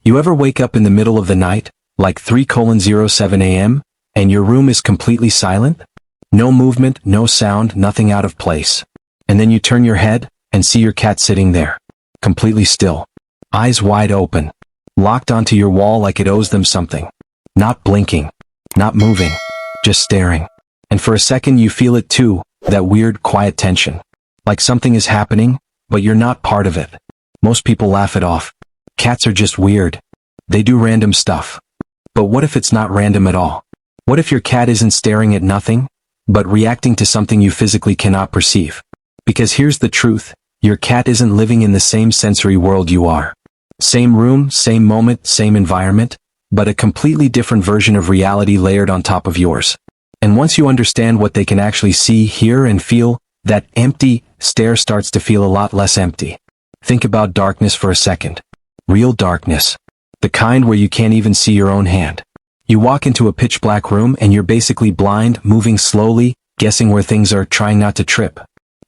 You ever wake up in the middle of the night, like 3:07 a.m., and your room is completely silent? No movement, no sound, nothing out of place. And then you turn your head, and see your cat sitting there, completely still, eyes wide open, locked onto your wall like it owes them something. Not blinking, not moving, just staring. And for a second you feel it too, that weird, quiet tension. Like something is happening, but you're not part of it. Most people laugh it off. Cats are just weird. They do random stuff. But what if it's not random at all? What if your cat isn't staring at nothing, but reacting to something you physically cannot perceive? Because here's the truth, your cat isn't living in the same sensory world you are. Same room, same moment, same environment, but a completely different version of reality layered on top of yours. And once you understand what they can actually see, hear, and feel, that empty stare starts to feel a lot less empty. Think about darkness for a second. Real darkness. The kind where you can't even see your own hand. You walk into a pitch black room and you're basically blind, moving slowly, guessing where things are, trying not to trip.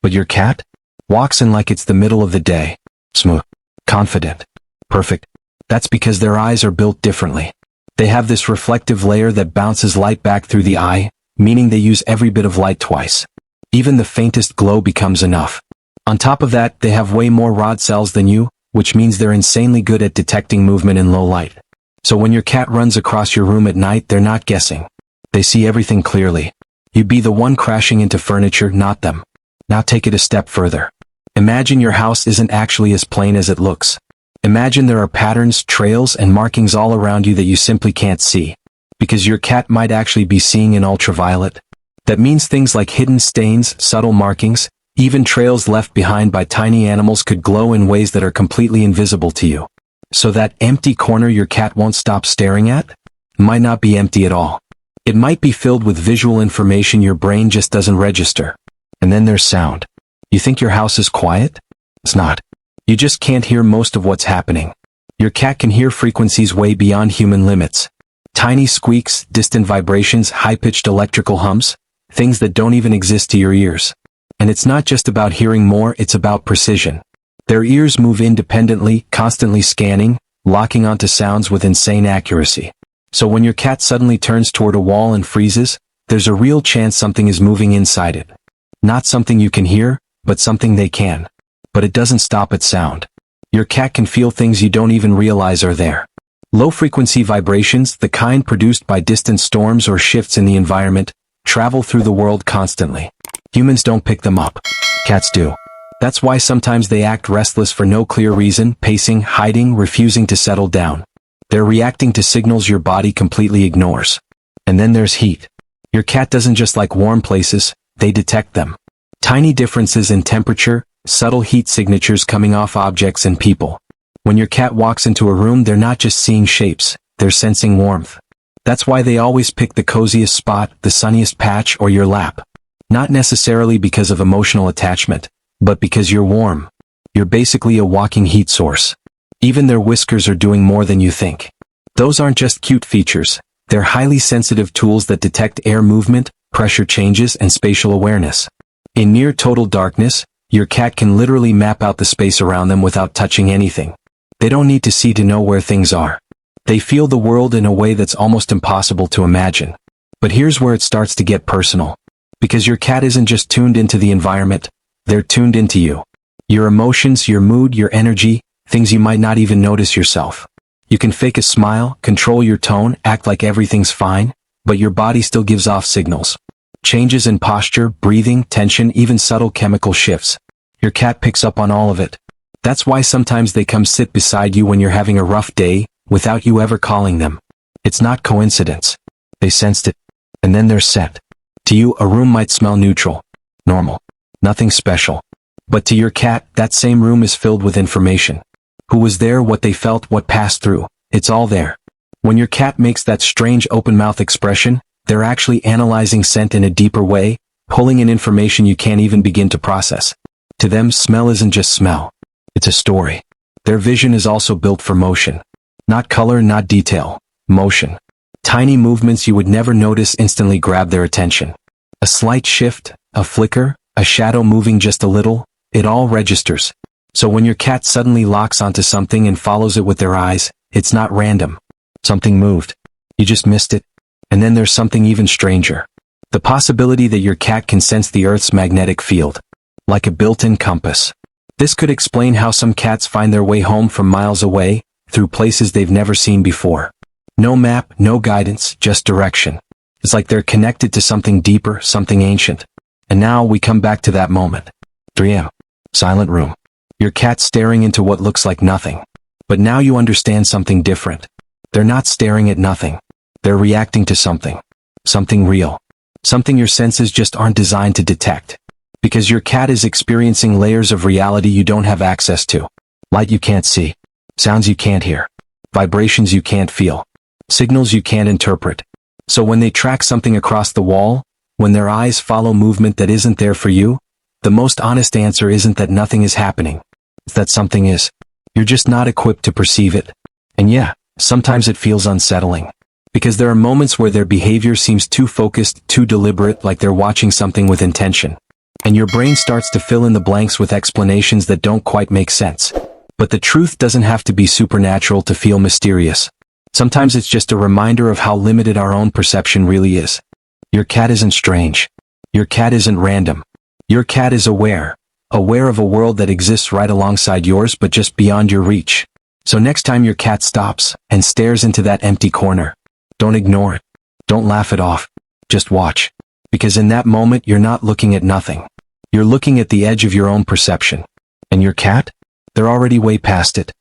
But your cat walks in like it's the middle of the day. Smooth. Confident. Perfect. That's because their eyes are built differently. They have this reflective layer that bounces light back through the eye, meaning they use every bit of light twice. Even the faintest glow becomes enough. On top of that, they have way more rod cells than you, which means they're insanely good at detecting movement in low light. So when your cat runs across your room at night, they're not guessing. They see everything clearly. You'd be the one crashing into furniture, not them. Now take it a step further. Imagine your house isn't actually as plain as it looks. Imagine there are patterns, trails, and markings all around you that you simply can't see. Because your cat might actually be seeing in ultraviolet. That means things like hidden stains, subtle markings, even trails left behind by tiny animals could glow in ways that are completely invisible to you. So that empty corner your cat won't stop staring at might not be empty at all. It might be filled with visual information your brain just doesn't register. And then there's sound. You think your house is quiet? It's not. You just can't hear most of what's happening. Your cat can hear frequencies way beyond human limits. Tiny squeaks, distant vibrations, high-pitched electrical hums, things that don't even exist to your ears. And it's not just about hearing more, it's about precision. Their ears move independently, constantly scanning, locking onto sounds with insane accuracy. So when your cat suddenly turns toward a wall and freezes, there's a real chance something is moving inside it. Not something you can hear, but something they can. But it doesn't stop at sound. Your cat can feel things you don't even realize are there. Low-frequency vibrations, the kind produced by distant storms or shifts in the environment, travel through the world constantly. Humans don't pick them up. Cats do. That's why sometimes they act restless for no clear reason, pacing, hiding, refusing to settle down. They're reacting to signals your body completely ignores. And then there's heat. Your cat doesn't just like warm places, they detect them. Tiny differences in temperature, subtle heat signatures coming off objects and people. When your cat walks into a room, they're not just seeing shapes, they're sensing warmth. That's why they always pick the coziest spot, the sunniest patch, or your lap. Not necessarily because of emotional attachment, but because you're warm. You're basically a walking heat source. Even their whiskers are doing more than you think. Those aren't just cute features, they're highly sensitive tools that detect air movement, pressure changes, and spatial awareness. In near total darkness, your cat can literally map out the space around them without touching anything. They don't need to see to know where things are. They feel the world in a way that's almost impossible to imagine. But here's where it starts to get personal. Because your cat isn't just tuned into the environment, they're tuned into you. Your emotions, your mood, your energy, things you might not even notice yourself. You can fake a smile, control your tone, act like everything's fine, but your body still gives off signals. Changes in posture, breathing, tension, even subtle chemical shifts. Your cat picks up on all of it. That's why sometimes they come sit beside you when you're having a rough day, without you ever calling them. It's not coincidence. They sensed it. And then they're set. To you, a room might smell neutral. Normal. Nothing special. But to your cat, that same room is filled with information. Who was there, what they felt, what passed through. It's all there. When your cat makes that strange open-mouth expression, they're actually analyzing scent in a deeper way, pulling in information you can't even begin to process. To them, smell isn't just smell. It's a story. Their vision is also built for motion. Not color, not detail. Motion. Tiny movements you would never notice instantly grab their attention. A slight shift, a flicker, a shadow moving just a little, it all registers. So when your cat suddenly locks onto something and follows it with their eyes, It's not random. Something moved. You just missed it. And then there's something even stranger. The possibility that your cat can sense the Earth's magnetic field. Like a built-in compass. This could explain how some cats find their way home from miles away, through places they've never seen before. No map, no guidance, just direction. It's like they're connected to something deeper, something ancient. And now we come back to that moment. 3 a.m. Silent room. Your cat's staring into what looks like nothing. But now you understand something different. They're not staring at nothing. They're reacting to something. Something real. Something your senses just aren't designed to detect. Because your cat is experiencing layers of reality you don't have access to. Light you can't see. Sounds you can't hear. Vibrations you can't feel. Signals you can't interpret. So when they track something across the wall, when their eyes follow movement that isn't there for you, the most honest answer isn't that nothing is happening. It's that something is. You're just not equipped to perceive it. And yeah, sometimes it feels unsettling. Because there are moments where their behavior seems too focused, too deliberate, like they're watching something with intention. And your brain starts to fill in the blanks with explanations that don't quite make sense. But the truth doesn't have to be supernatural to feel mysterious. Sometimes it's just a reminder of how limited our own perception really is. Your cat isn't strange. Your cat isn't random. Your cat is aware. Aware of a world that exists right alongside yours but just beyond your reach. So next time your cat stops and stares into that empty corner, don't ignore it. Don't laugh it off. Just watch. Because in that moment you're not looking at nothing. You're looking at the edge of your own perception. And your cat? They're already way past it.